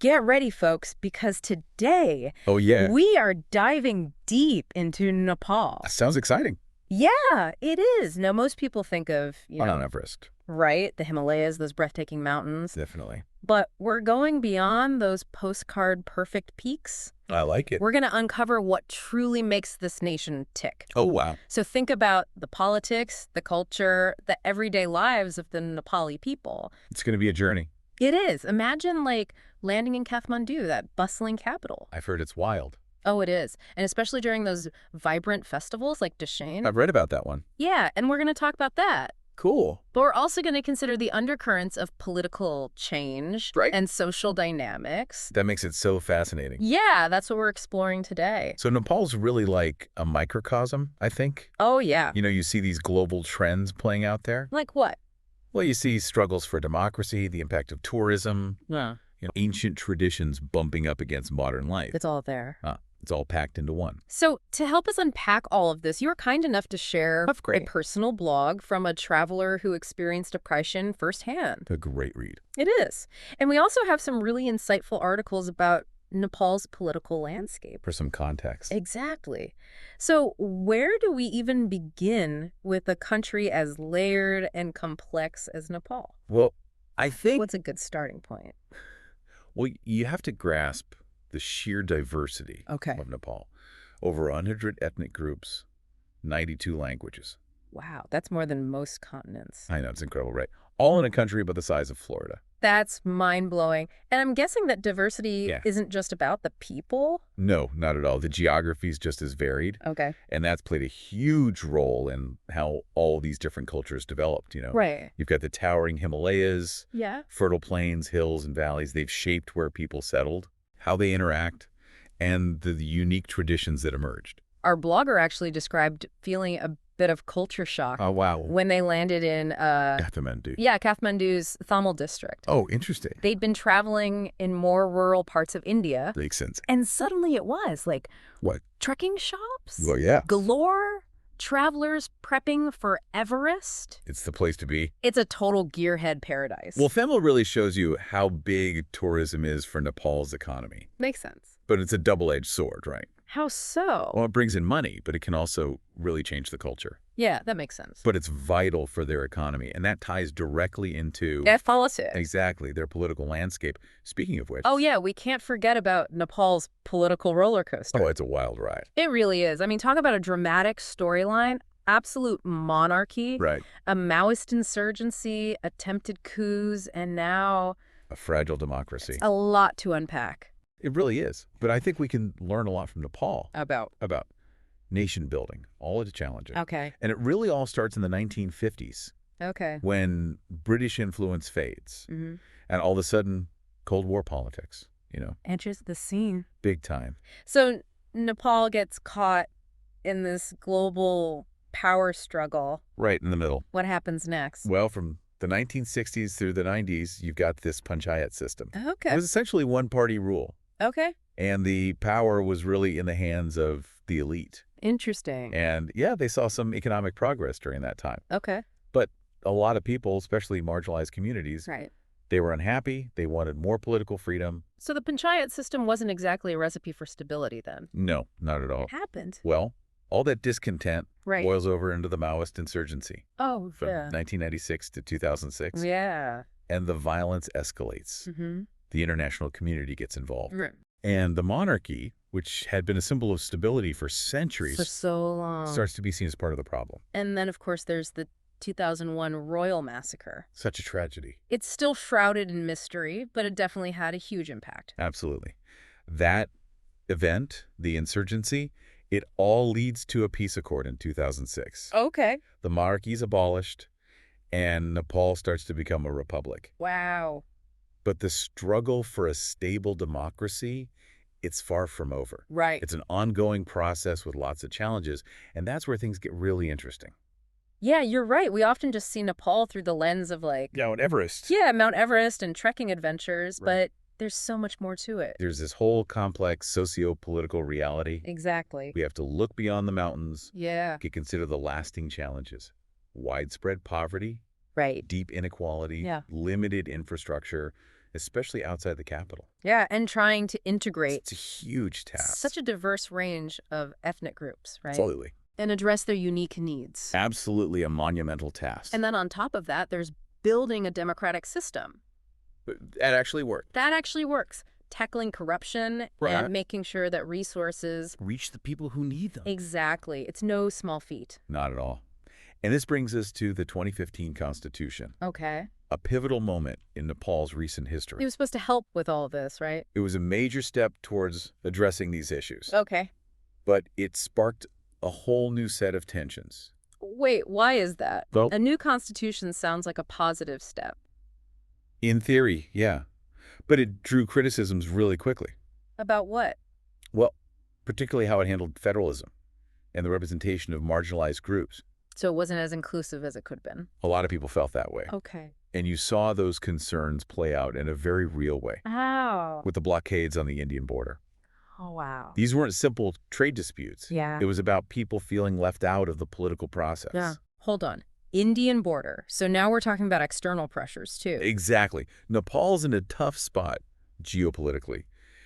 Get ready, folks, because today Oh, yeah. we are diving deep into Nepal. Sounds exciting. Yeah, it is. Now, most people think of, Mount Everest. right, the Himalayas, those breathtaking mountains. Definitely. But we're going beyond those postcard perfect peaks. I like it. We're going to uncover what truly makes this nation tick. Oh, wow. So think about the politics, the culture, the everyday lives of the Nepali people. It's going to be a journey. It is. Imagine, landing in Kathmandu, that bustling capital. I've heard it's wild. Oh, it is. And especially during those vibrant festivals like Dashain. I've read about that one. Yeah, and we're going to talk about that. Cool. But we're also going to consider the undercurrents of political change and social dynamics. That makes it so fascinating. Yeah, that's what we're exploring today. So Nepal's really like a microcosm, I think. Oh, yeah. You see these global trends playing out there. Like what? Well, you see struggles for democracy, the impact of tourism, Yeah. ancient traditions bumping up against modern life. It's all there. It's all packed into one. So to help us unpack all of this, you were kind enough to share That's great. a personal blog from a traveler who experienced oppression firsthand. A great read. It is. And we also have some really insightful articles about Nepal's political landscape. For some context. Exactly. So where do we even begin with a country as layered and complex as Nepal? Well, I think... What's a good starting point? Well, you have to grasp the sheer diversity of Nepal. Over 100 ethnic groups, 92 languages. Wow, that's more than most continents. I know, it's incredible, right? All in a country about the size of Florida. That's mind-blowing. And I'm guessing that diversity isn't just about the people? No, not at all. The geography is just as varied. Okay. And that's played a huge role in how all these different cultures developed, Right. You've got the towering Himalayas, Yeah. fertile plains, hills, and valleys. They've shaped where people settled, how they interact, and the unique traditions that emerged. Our blogger actually described feeling a bit of culture shock. Oh, wow. When they landed in Kathmandu. Yeah, Kathmandu's Thamel district. Oh, interesting. They'd been traveling in more rural parts of India. Makes sense. And suddenly it was What? trekking shops? Well, yeah. Galore? Travelers prepping for Everest? It's the place to be. It's a total gearhead paradise. Well, Thamel really shows you how big tourism is for Nepal's economy. Makes sense. But it's a double-edged sword, right? How so? Well, it brings in money, but it can also really change the culture. Yeah, that makes sense. But it's vital for their economy, and that ties directly into... politics. Exactly, their political landscape. Speaking of which... Oh, yeah, we can't forget about Nepal's political roller coaster. Oh, it's a wild ride. It really is. I mean, talk about a dramatic storyline. Absolute monarchy. Right. A Maoist insurgency, attempted coups, and now... A fragile democracy. a lot to unpack. It really is. But I think we can learn a lot from Nepal. About Nation building, all of the challenges. Okay. And it really all starts in the 1950s Okay. when British influence fades. Mm-hmm. And all of a sudden, Cold War politics, Enters the scene. big time. So Nepal gets caught in this global power struggle. Right in the middle. What happens next? Well, from the 1960s through the 90s, you've got this panchayat system. It Okay. was essentially one-party rule. Okay. And the power was really in the hands of the elite. Interesting. And yeah, they saw some economic progress during that time. Okay. But a lot of people, especially marginalized communities, Right. they were unhappy. They wanted more political freedom. So the panchayat system wasn't exactly a recipe for stability then. No, not at all. What happened? Well, all that discontent Right. boils over into the Maoist insurgency Oh, from yeah. 1996 to 2006. Yeah. And the violence escalates. Mm-hmm. The international community gets involved. Right. And the monarchy, which had been a symbol of stability for centuries, For so long. starts to be seen as part of the problem. And then, of course, there's the 2001 Royal Massacre. Such a tragedy. It's still shrouded in mystery, but it definitely had a huge impact. Absolutely. That event, the insurgency, it all leads to a peace accord in 2006. Okay. The monarchy is abolished, and Nepal starts to become a republic. Wow. But the struggle for a stable democracy, it's far from over. Right. It's an ongoing process with lots of challenges, and that's where things get really interesting. Yeah, you're right. We often just see Nepal through the lens of Mount Everest. yeah, Mount Everest and trekking adventures, Right. but there's so much more to it. There's this whole complex socio-political reality. Exactly. We have to look beyond the mountains Yeah. to consider the lasting challenges. Widespread poverty, Right. deep inequality, Yeah. limited infrastructure, especially outside the capital. Yeah, and trying to integrate It's a huge task. such a diverse range of ethnic groups, right? Absolutely. And address their unique needs. Absolutely a monumental task. And then on top of that, there's building a democratic system. But that actually worked. That actually works. Tackling corruption Right. and making sure that resources Reach the people who need them. Exactly. It's no small feat. Not at all. And this brings us to the 2015 Constitution, Okay. a pivotal moment in Nepal's recent He history. was supposed to help with all of this, right? It was a major step towards addressing these issues, Okay. but it sparked a whole new set of tensions. Wait, why is that? Well- A new constitution sounds like a positive step. In theory, yeah. But it drew criticisms really quickly. About what? Well, particularly how it handled federalism and the representation of marginalized groups. So it wasn't as inclusive as it could have been. A lot of people felt that way. Okay. And you saw those concerns play out in a very real way Oh. with the blockades on the Indian border. Oh, wow. These weren't simple trade disputes. Yeah. It was about people feeling left out of the political process. Yeah. Hold on. Indian border. So now we're talking about external pressures, too. Exactly. Nepal's in a tough spot geopolitically,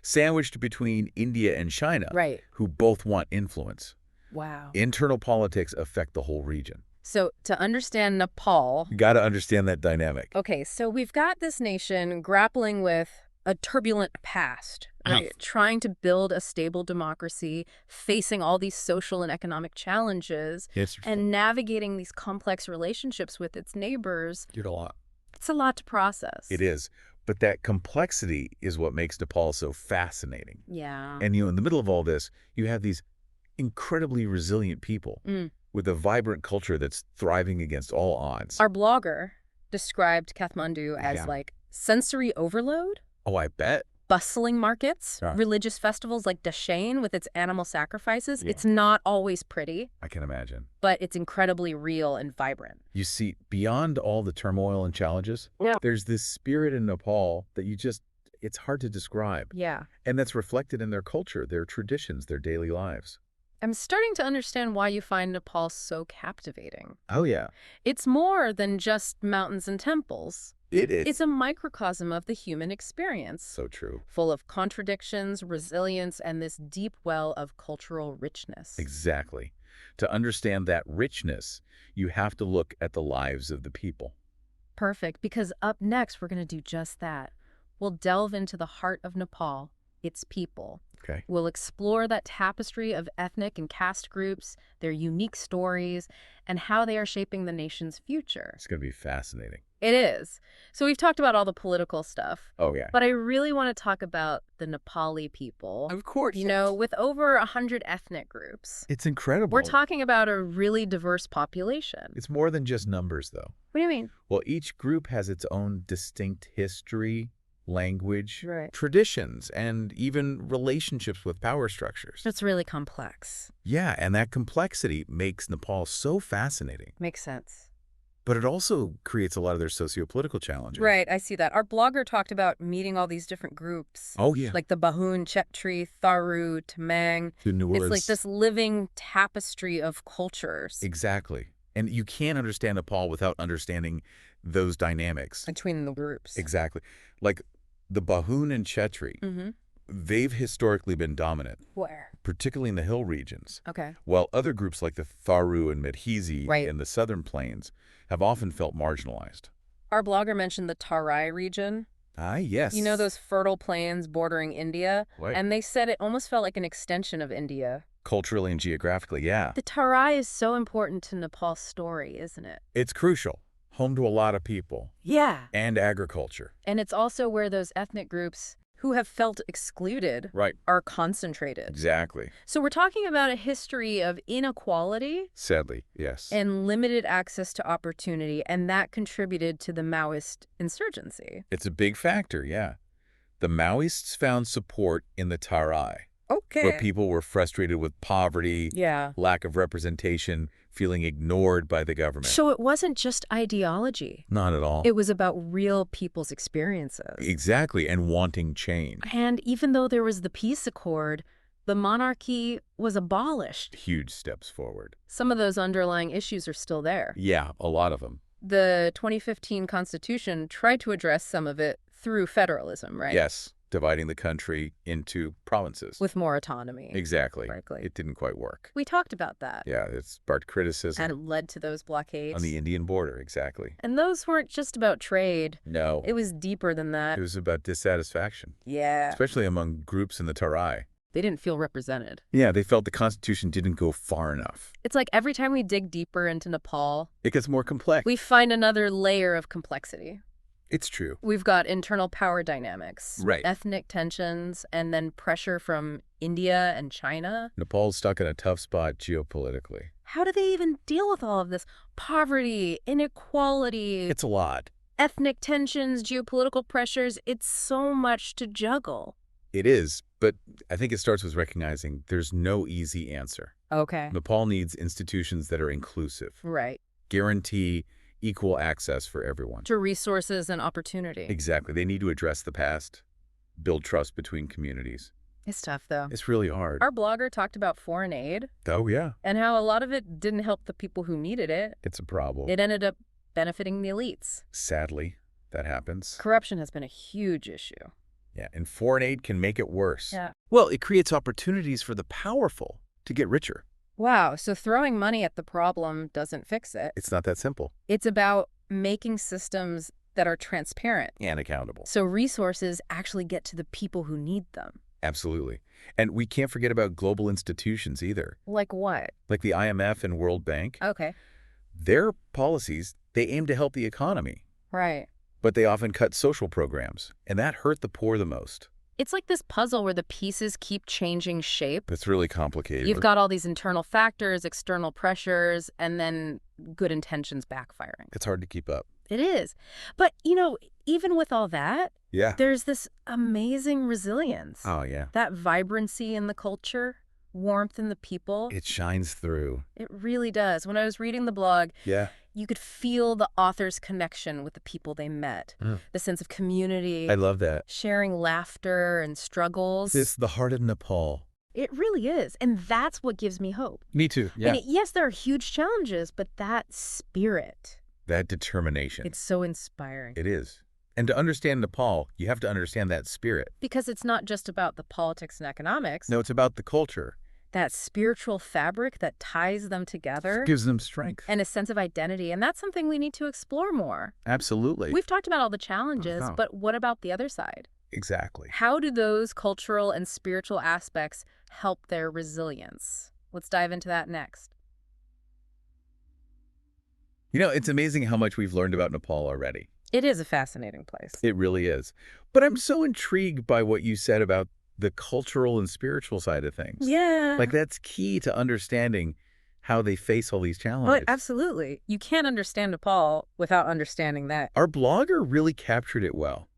sandwiched between India and China, Right. who both want influence. Wow. Internal politics affect the whole region. So to understand Nepal, You got to understand that dynamic. okay, so we've got this nation grappling with a turbulent past, right? Trying to build a stable democracy, facing all these social and economic challenges, It's and navigating these complex relationships with its neighbors. a lot. It's a lot to process. It is. But that complexity is what makes Nepal so fascinating. Yeah. And, in the middle of all this, you have these incredibly resilient people with a vibrant culture that's thriving against all odds. Our blogger described Kathmandu as Yeah. like sensory overload, Oh, I bet. bustling markets, Yeah. religious festivals like Dashain with its animal sacrifices. Yeah. It's not always pretty, I can imagine. but it's incredibly real and vibrant. You see, beyond all the turmoil and challenges, Yeah. there's this spirit in Nepal that it's hard to describe. Yeah. And that's reflected in their culture, their traditions, their daily lives. I'm starting to understand why you find Nepal so captivating. Oh, yeah. It's more than just mountains and temples. It is. It's a microcosm of the human experience, So true. full of contradictions, resilience, and this deep well of cultural richness. Exactly. To understand that richness, you have to look at the lives of the people. Perfect, because up next we're going to do just that. We'll delve into the heart of Nepal, its people. Okay. We'll explore that tapestry of ethnic and caste groups, their unique stories, and how they are shaping the nation's future. It's going to be fascinating. It is. So we've talked about all the political stuff, Oh, yeah. but I really want to talk about the Nepali people. Of course. You know, with over 100 ethnic groups. It's incredible. We're talking about a really diverse population. It's more than just numbers, though. What do you mean? Well, each group has its own distinct history, language, Right. traditions, and even relationships with power structures. It's really complex. Yeah, and that complexity makes Nepal so fascinating. Makes sense. But it also creates a lot of their socio-political challenges. Right, I see that. Our blogger talked about meeting all these different groups. Oh, yeah. Like the Bahun, Cheptri, Tharu, Tamang. The Norse. It's like this living tapestry of cultures Exactly. And you can't understand Nepal without understanding those dynamics. between the groups. Exactly. Like the Bahun and Chetri, Mm-hmm. they've historically been dominant, Where? particularly in the hill regions, Okay. while other groups like the Tharu and Medhizi Right. in the southern plains have often felt marginalized. Our blogger mentioned the Tarai region. Ah, yes. You know those fertile plains bordering India? Right. And they said it almost felt like an extension of India. Culturally and geographically, yeah. The Tarai is so important to Nepal's story, isn't it? It's crucial. Home to a lot of people. Yeah. And agriculture. And it's also where those ethnic groups who have felt excluded Right. are concentrated. Exactly. So we're talking about a history of inequality Sadly, yes. and limited access to opportunity, and that contributed to the Maoist insurgency. It's a big factor, yeah. The Maoists found support in the Tarai, Okay. where people were frustrated with poverty, Yeah. lack of representation, feeling ignored by the government. So it wasn't just ideology. Not at all. It was about real people's experiences. Exactly, and wanting change. And even though there was the peace accord, the monarchy was abolished. Huge steps forward. Some of those underlying issues are still there. Yeah, a lot of them. The 2015 Constitution tried to address some of it Through federalism, right? Yes, dividing the country into provinces. With more autonomy. Exactly. Likely. It didn't quite work. We talked about that. Yeah, it sparked criticism. And it led to those blockades. On the Indian border, exactly. And those weren't just about trade. No. It was deeper than that. It was about dissatisfaction. Yeah. Especially among groups in the Tarai. They didn't feel represented. Yeah, they felt the Constitution didn't go far enough. It's like every time we dig deeper into Nepal, It gets more complex. we find another layer of complexity. It's true. We've got internal power dynamics, Right. ethnic tensions, and then pressure from India and China. Nepal's stuck in a tough spot geopolitically. How do they even deal with all of this? Poverty, inequality, It's a lot. ethnic tensions, geopolitical pressures. It's so much to juggle. It is, but I think it starts with recognizing there's no easy answer. Okay. Nepal needs institutions that are inclusive, Right. guarantee equal access for everyone. To resources and opportunity. Exactly. They need to address the past, build trust between communities. It's tough, though. It's really hard. Our blogger talked about foreign aid Oh, yeah. and how a lot of it didn't help the people who needed it. It's a problem. It ended up benefiting the elites. Sadly, that happens. Corruption has been a huge issue. Yeah, and foreign aid can make it worse. Yeah. Well, it creates opportunities for the powerful to get richer. Wow, so throwing money at the problem doesn't fix it. It's not that simple. It's about making systems that are transparent, And accountable. so resources actually get to the people who need them. Absolutely. And we can't forget about global institutions either. Like what? Like the IMF and World Bank. Okay. Their policies, they aim to help the economy. Right. But they often cut social programs, and that hurt the poor the most. It's like this puzzle where the pieces keep changing shape. It's really complicated. You've got all these internal factors, external pressures, and then good intentions backfiring. It's hard to keep up. It is. But, even with all that, Yeah. there's this amazing resilience. Oh, yeah. That vibrancy in the culture, warmth in the people. It shines through. It really does. When I was reading the blog, Yeah. you could feel the author's connection with the people they met, the sense of community, I love that. sharing laughter and struggles. This is the heart of Nepal. It really is. And that's what gives me hope. Me too. Yeah. And yes, there are huge challenges, but that spirit, That determination. it's so inspiring. It is. And to understand Nepal, you have to understand that spirit. Because it's not just about the politics and economics. No, it's about the culture. That spiritual fabric that ties them together. Gives them strength. And a sense of identity. And that's something we need to explore more. Absolutely. We've talked about all the challenges, Oh. but what about the other side? Exactly. How do those cultural and spiritual aspects help their resilience? Let's dive into that next. It's amazing how much we've learned about Nepal already. It is a fascinating place. It really is. But I'm so intrigued by what you said about the cultural and spiritual side of things. Yeah. Like, that's key to understanding how they face all these challenges. Oh, absolutely. You can't understand Nepal without understanding that. Our blogger really captured it well.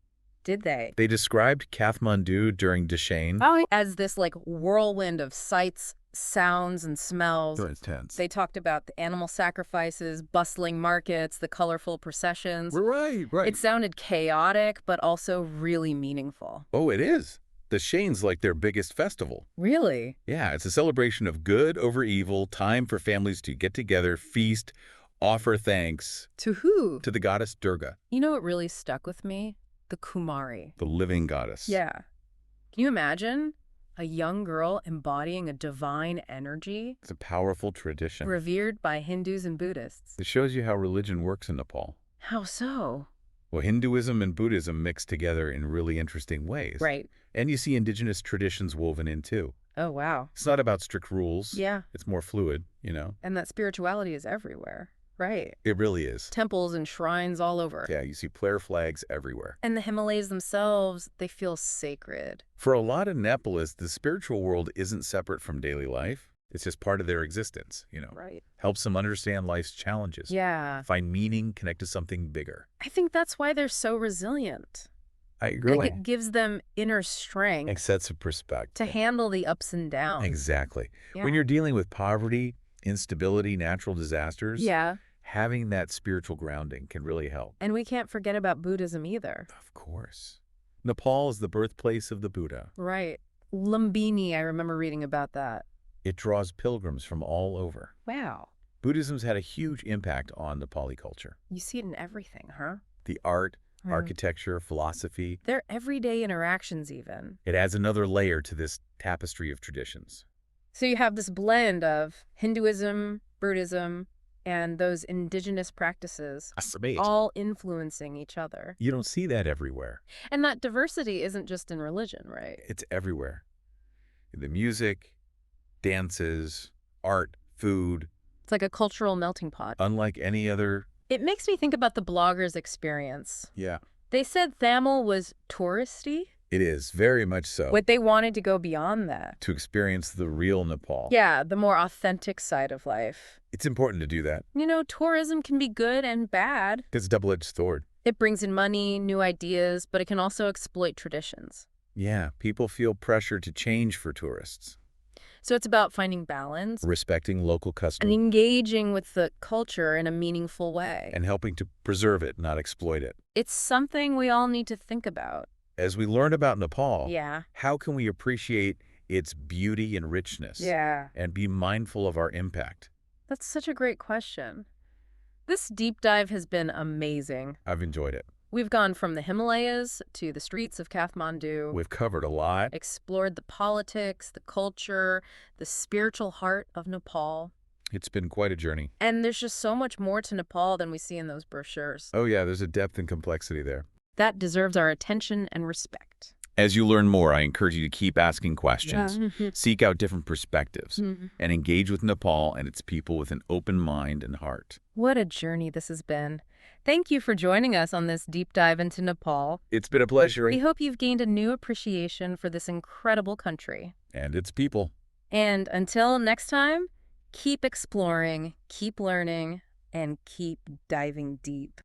Did they? They described Kathmandu during Dashain. As this whirlwind of sights, sounds, and smells. It's tense. They talked about the animal sacrifices, bustling markets, the colorful processions. Right. It sounded chaotic, but also really meaningful. Oh, it is. Dashain's like their biggest festival. Really? Yeah, it's a celebration of good over evil, time for families to get together, feast, offer thanks. To who? To the goddess Durga. You know what really stuck with me? The Kumari. The living goddess. Yeah. Can you imagine a young girl embodying a divine energy? It's a powerful tradition. Revered by Hindus and Buddhists. It shows you how religion works in Nepal. How so? Well, Hinduism and Buddhism mix together in really interesting ways. Right. And you see indigenous traditions woven in, too. Oh, wow. It's not about strict rules. Yeah. It's more fluid, And that spirituality is everywhere. Right. It really is. Temples and shrines all over. Yeah, you see prayer flags everywhere. And the Himalayas themselves, they feel sacred. For a lot of Nepalists, the spiritual world isn't separate from daily life. It's just part of their existence, Right. Helps them understand life's challenges. Yeah. Find meaning, connect to something bigger. I think that's why they're so resilient. I agree. Like, it gives them inner strength It sets a perspective. to handle the ups and downs. Exactly. Yeah. When you're dealing with poverty, instability, natural disasters, Yeah. having that spiritual grounding can really help. And we can't forget about Buddhism either. Of course. Nepal is the birthplace of the Buddha. Right. Lumbini, I remember reading about that. It draws pilgrims from all over. Wow. Buddhism's had a huge impact on Nepali culture. You see it in everything, huh? The art, architecture, philosophy. Their everyday interactions even. It adds another layer to this tapestry of traditions. So you have this blend of Hinduism, Buddhism, and those indigenous practices all influencing each other. You don't see that everywhere. And that diversity isn't just in religion, right? It's everywhere. In the music, dances, art, food. It's like a cultural melting pot. Unlike any other. It makes me think about the blogger's experience. Yeah. They said Tamil was touristy. It is, very much so. But they wanted to go beyond that. To experience the real Nepal. Yeah, the more authentic side of life. It's important to do that. You know, tourism can be good and bad. It's a double-edged sword. It brings in money, new ideas, but it can also exploit traditions. Yeah, people feel pressure to change for tourists. So it's about finding balance. Respecting local customs. And engaging with the culture in a meaningful way. And helping to preserve it, not exploit it. It's something we all need to think about. As we learn about Nepal, yeah, how can we appreciate its beauty and richness? Yeah. And be mindful of our impact? That's such a great question. This deep dive has been amazing. I've enjoyed it. We've gone from the Himalayas to the streets of Kathmandu. We've covered a lot. Explored the politics, the culture, the spiritual heart of Nepal. It's been quite a journey. And there's just so much more to Nepal than we see in those brochures. Oh yeah, there's a depth and complexity there. That deserves our attention and respect. As you learn more, I encourage you to keep asking questions, Yeah. seek out different perspectives, and engage with Nepal and its people with an open mind and heart. What a journey this has been. Thank you for joining us on this deep dive into Nepal. It's been a pleasure. We hope you've gained a new appreciation for this incredible country. And its people. And until next time, keep exploring, keep learning, and keep diving deep.